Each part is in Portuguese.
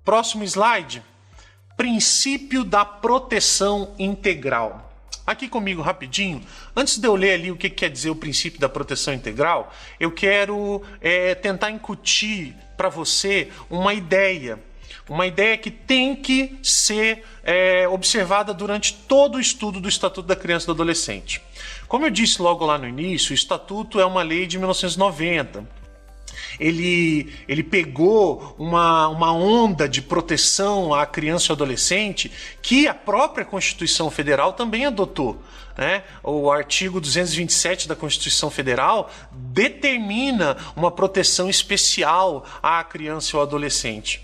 Próximo slide. Princípio da proteção integral. Aqui comigo rapidinho, antes de eu ler ali o que quer dizer o princípio da proteção integral, eu quero tentar incutir para você uma ideia que tem que ser observada durante todo o estudo do Estatuto da Criança e do Adolescente. Como eu disse logo lá no início, o Estatuto é uma lei de 1990. Ele pegou uma onda de proteção à criança e ao adolescente que a própria Constituição Federal também adotou, né? O artigo 227 da Constituição Federal determina uma proteção especial à criança e ao adolescente.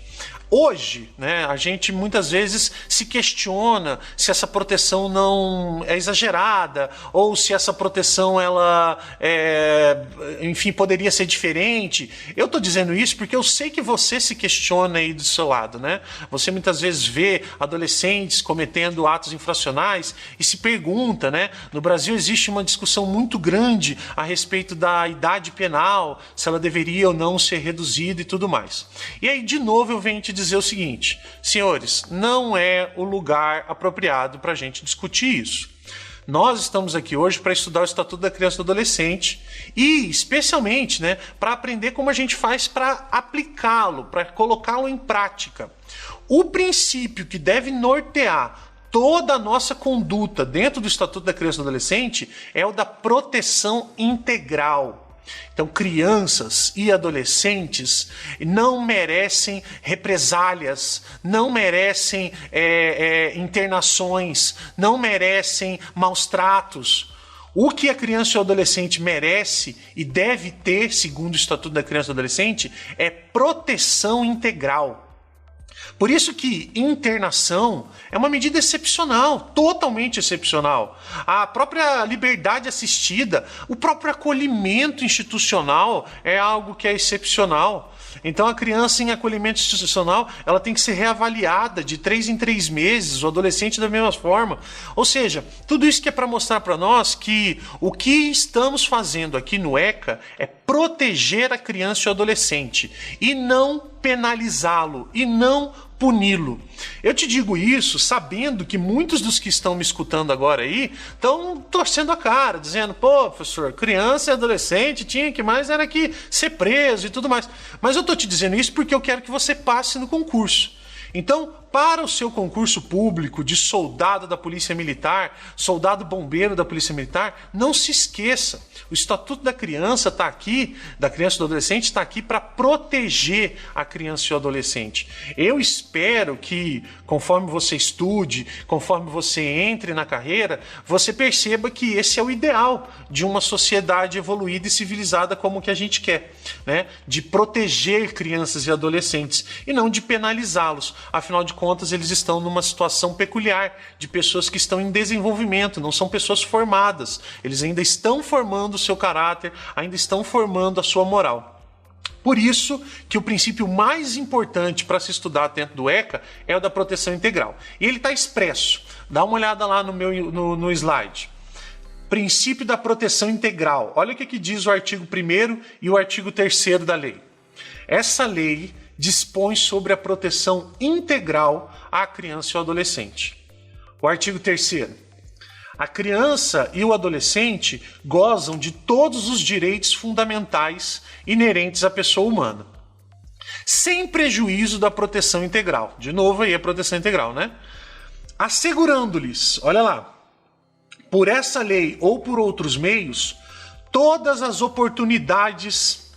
Hoje, né, a gente muitas vezes se questiona se essa proteção não é exagerada ou se essa proteção ela enfim, poderia ser diferente. Eu estou dizendo isso porque eu sei que você se questiona aí do seu lado, né? Você muitas vezes vê adolescentes cometendo atos infracionais e se pergunta, né? No Brasil existe uma discussão muito grande a respeito da idade penal, se ela deveria ou não ser reduzida e tudo mais. E aí, de novo, eu venho te dizer o seguinte, senhores, não é o lugar apropriado para a gente discutir isso. Nós estamos aqui hoje para estudar o Estatuto da Criança e do Adolescente e, especialmente, né, para aprender como a gente faz para aplicá-lo, para colocá-lo em prática. O princípio que deve nortear toda a nossa conduta dentro do Estatuto da Criança e do Adolescente é o da proteção integral. Então, crianças e adolescentes não merecem represálias, não merecem internações, não merecem maus tratos. O que a criança e o adolescente merece e deve ter, segundo o Estatuto da Criança e do Adolescente, é proteção integral. Por isso que internação é uma medida excepcional, totalmente excepcional. A própria liberdade assistida, o próprio acolhimento institucional é algo que é excepcional. Então a criança em acolhimento institucional ela tem que ser reavaliada de 3 em 3 meses, o adolescente da mesma forma. Ou seja, tudo isso que é para mostrar para nós que o que estamos fazendo aqui no ECA é proteger a criança e o adolescente e não penalizá-lo e não puni-lo. Eu te digo isso sabendo que muitos dos que estão me escutando agora aí estão torcendo a cara, dizendo, pô, professor, criança e adolescente tinha que mais era que ser preso e tudo mais. Mas eu estou te dizendo isso porque eu quero que você passe no concurso. Então, para o seu concurso público de soldado da Polícia Militar, soldado bombeiro da Polícia Militar, não se esqueça, o Estatuto da Criança está aqui, da criança e do adolescente, está aqui para proteger a criança e o adolescente. Eu espero que, conforme você estude, conforme você entre na carreira, você perceba que esse é o ideal de uma sociedade evoluída e civilizada como que a gente quer, né? De proteger crianças e adolescentes e não de penalizá-los. Afinal de contas, eles estão numa situação peculiar de pessoas que estão em desenvolvimento, não são pessoas formadas. Eles ainda estão formando o seu caráter, ainda estão formando a sua moral. Por isso que o princípio mais importante para se estudar dentro do ECA é o da proteção integral. E ele está expresso. Dá uma olhada lá no slide. Princípio da proteção integral. Olha o que diz o artigo 1º e o artigo 3º da lei. Essa lei dispõe sobre a proteção integral à criança e ao adolescente. O artigo 3º. A criança e o adolescente gozam de todos os direitos fundamentais inerentes à pessoa humana, sem prejuízo da proteção integral. De novo aí a proteção integral, né? Assegurando-lhes, olha lá, por essa lei ou por outros meios, todas as oportunidades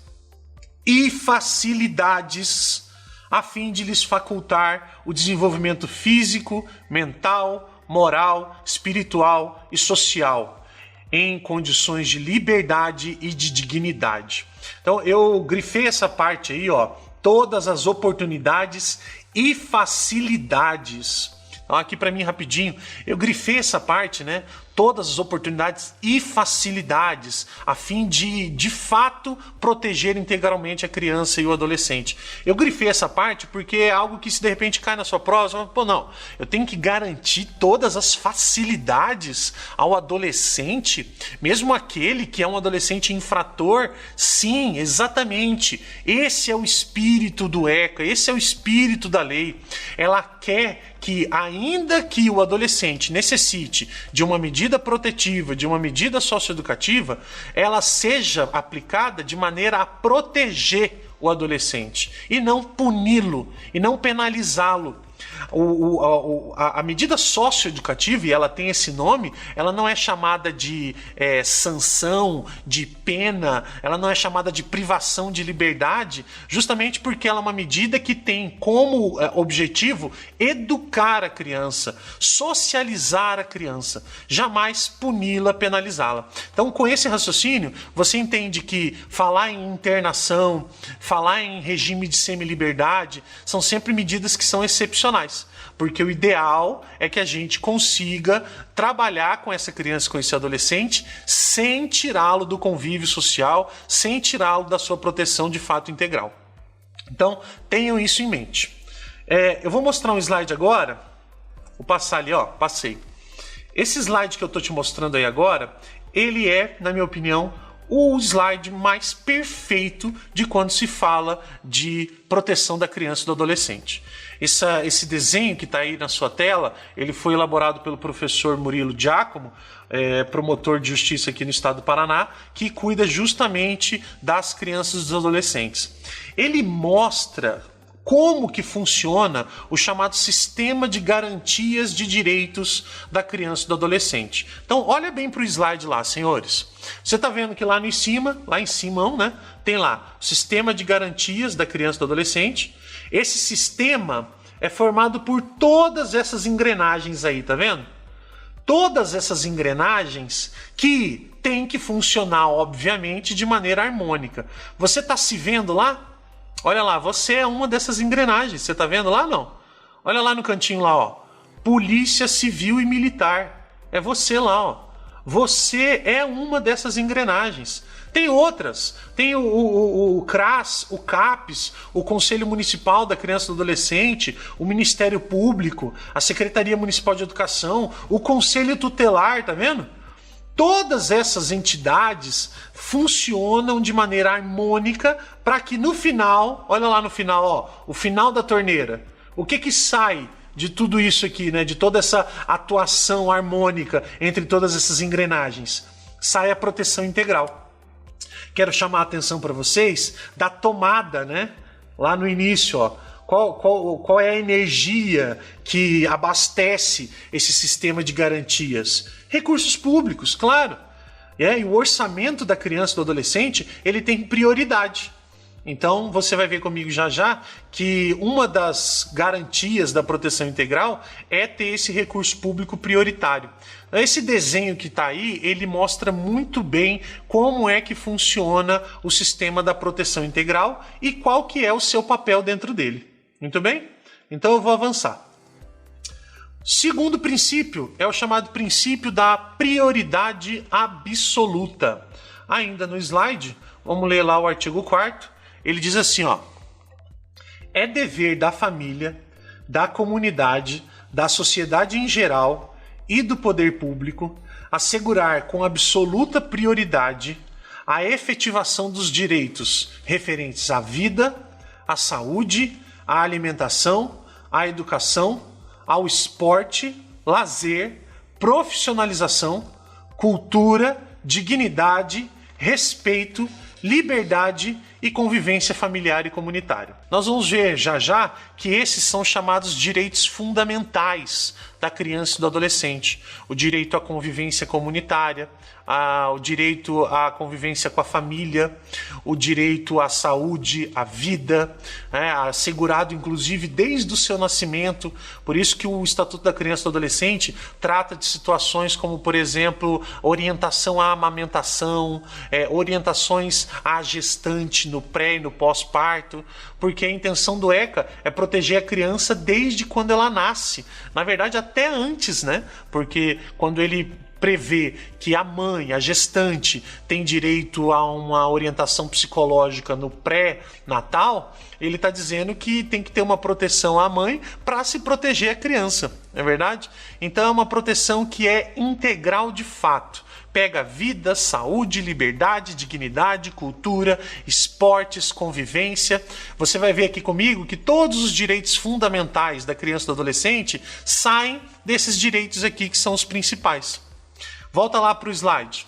e facilidades a fim de lhes facultar o desenvolvimento físico, mental, moral, espiritual e social em condições de liberdade e de dignidade. Então eu grifei essa parte aí, ó, todas as oportunidades e facilidades. Então aqui para mim rapidinho, eu grifei essa parte, né? todas as oportunidades e facilidades a fim de fato, proteger integralmente a criança e o adolescente. Eu grifei essa parte porque é algo que, se de repente cai na sua prova, você fala, pô, não, eu tenho que garantir todas as facilidades ao adolescente, mesmo aquele que é um adolescente infrator. Sim, exatamente. Esse é o espírito do ECA, esse é o espírito da lei. Ela quer que, ainda que o adolescente necessite de uma medida protetiva, de uma medida socioeducativa, ela seja aplicada de maneira a proteger o adolescente e não puni-lo e não penalizá-lo. A medida socioeducativa, e ela tem esse nome, ela não é chamada de sanção, de pena, ela não é chamada de privação de liberdade, justamente porque ela é uma medida que tem como objetivo educar a criança, socializar a criança, jamais puni-la, penalizá-la. Então, com esse raciocínio, você entende que falar em internação, falar em regime de semiliberdade, são sempre medidas que são excepcionais. Porque o ideal é que a gente consiga trabalhar com essa criança, com esse adolescente, sem tirá-lo do convívio social, sem tirá-lo da sua proteção de fato integral. Então, tenham isso em mente. Eu vou mostrar um slide agora. Vou passar ali, ó, passei. Esse slide que eu estou te mostrando aí agora, ele é, na minha opinião, o slide mais perfeito de quando se fala de proteção da criança e do adolescente. Esse desenho que está aí na sua tela, ele foi elaborado pelo professor Murilo Giacomo, promotor de justiça aqui no estado do Paraná, que cuida justamente das crianças e dos adolescentes. Ele mostra como que funciona o chamado sistema de garantias de direitos da criança e do adolescente. Então, olha bem para o slide lá, senhores. Você está vendo que lá em cima, né, tem lá o sistema de garantias da criança e do adolescente. Esse sistema é formado por todas essas engrenagens aí, tá vendo? Todas essas engrenagens que têm que funcionar, obviamente, de maneira harmônica. Você está se vendo lá? Olha lá, você é uma dessas engrenagens. Você tá vendo lá, não? Olha lá no cantinho lá, ó. Polícia Civil e Militar. É você lá, ó. Você é uma dessas engrenagens. Tem outras. Tem o CRAS, o CAPES, o Conselho Municipal da Criança e do Adolescente, o Ministério Público, a Secretaria Municipal de Educação, o Conselho Tutelar, tá vendo? Todas essas entidades funcionam de maneira harmônica para que no final, olha lá no final, ó, o final da torneira. O que sai de tudo isso aqui, né? De toda essa atuação harmônica entre todas essas engrenagens? Sai a proteção integral. Quero chamar a atenção para vocês da tomada, né? Lá no início, ó. Qual é a energia que abastece esse sistema de garantias? Recursos públicos, claro. E o orçamento da criança e do adolescente, ele tem prioridade. Então, você vai ver comigo já já que uma das garantias da proteção integral é ter esse recurso público prioritário. Esse desenho que está aí, ele mostra muito bem como é que funciona o sistema da proteção integral e qual que é o seu papel dentro dele. Muito bem? Então eu vou avançar. Segundo princípio é o chamado princípio da prioridade absoluta. Ainda no slide, vamos ler lá o artigo 4º. Ele diz assim, ó: é dever da família, da comunidade, da sociedade em geral e do poder público assegurar com absoluta prioridade a efetivação dos direitos referentes à vida, à saúde, à alimentação, à educação, ao esporte, lazer, profissionalização, cultura, dignidade, respeito, liberdade e convivência familiar e comunitária. Nós vamos ver já já que esses são chamados direitos fundamentais da criança e do adolescente. O direito à convivência comunitária, o direito à convivência com a família, o direito à saúde, à vida, assegurado inclusive desde o seu nascimento. Por isso que o Estatuto da Criança e do Adolescente trata de situações como, por exemplo, orientação à amamentação, orientações à gestante no pré e no pós-parto, porque a intenção do ECA é proteger a criança desde quando ela nasce. Na verdade, até antes, né? Porque quando ele prevê que a mãe, a gestante, tem direito a uma orientação psicológica no pré-natal, ele está dizendo que tem que ter uma proteção à mãe para se proteger a criança, não é verdade? Então é uma proteção que é integral de fato. Pega vida, saúde, liberdade, dignidade, cultura, esportes, convivência. Você vai ver aqui comigo que todos os direitos fundamentais da criança e do adolescente saem desses direitos aqui que são os principais. Volta lá para o slide.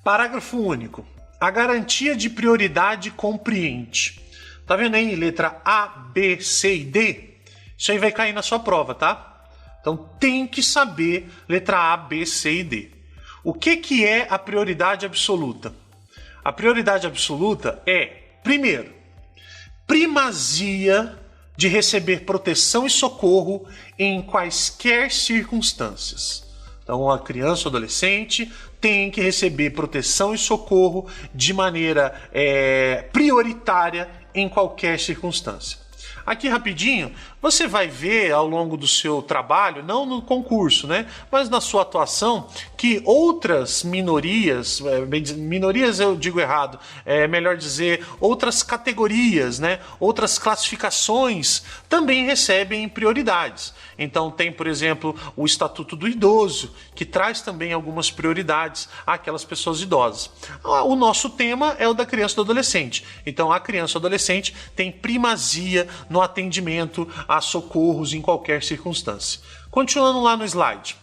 Parágrafo único. A garantia de prioridade compreende. Tá vendo aí letra A, B, C e D? Isso aí vai cair na sua prova, tá? Então tem que saber letra A, B, C e D. O que é a prioridade absoluta? A prioridade absoluta é, primeiro, primazia de receber proteção e socorro em quaisquer circunstâncias. Então, a criança ou adolescente tem que receber proteção e socorro de maneira prioritária em qualquer circunstância. Aqui rapidinho, você vai ver ao longo do seu trabalho, não no concurso, né, mas na sua atuação, que outras minorias, minorias eu digo errado, é melhor dizer outras categorias, né, outras classificações também recebem prioridades. Então tem, por exemplo, o Estatuto do Idoso, que traz também algumas prioridades àquelas pessoas idosas. O nosso tema é o da criança e do adolescente. Então a criança ou adolescente tem primazia no atendimento a socorros em qualquer circunstância. Continuando lá no slide.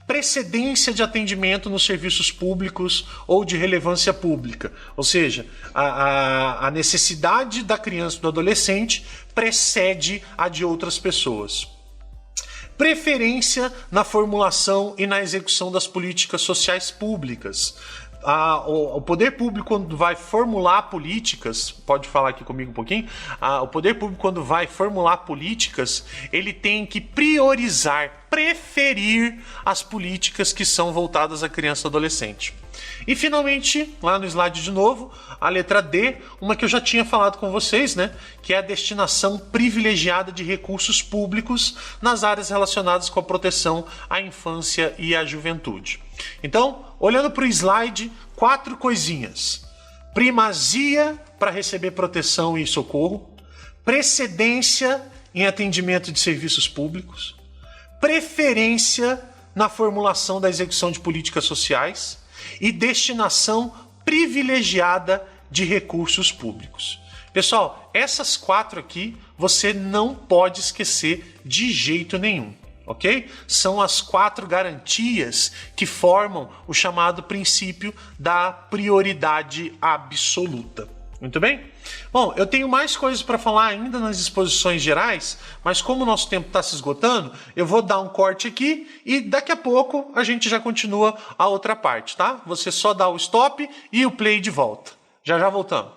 Precedência de atendimento nos serviços públicos ou de relevância pública. Ou seja, a necessidade da criança e do adolescente precede a de outras pessoas. Preferência na formulação e na execução das políticas sociais públicas. O poder público, quando vai formular políticas, pode falar aqui comigo um pouquinho, o poder público, quando vai formular políticas, ele tem que priorizar, preferir as políticas que são voltadas à criança e adolescente. E finalmente, lá no slide de novo, a letra D, uma que eu já tinha falado com vocês, né? Que é a destinação privilegiada de recursos públicos nas áreas relacionadas com a proteção à infância e à juventude. Então, olhando para o slide, 4 coisinhas. Primazia para receber proteção e socorro, precedência em atendimento de serviços públicos, preferência na formulação da execução de políticas sociais e destinação privilegiada de recursos públicos. Pessoal, essas 4 aqui você não pode esquecer de jeito nenhum, ok? São as 4 garantias que formam o chamado princípio da prioridade absoluta. Muito bem? Bom, eu tenho mais coisas para falar ainda nas exposições gerais, mas como o nosso tempo está se esgotando, eu vou dar um corte aqui e daqui a pouco a gente já continua a outra parte, tá? Você só dá o stop e o play de volta. Já já voltamos.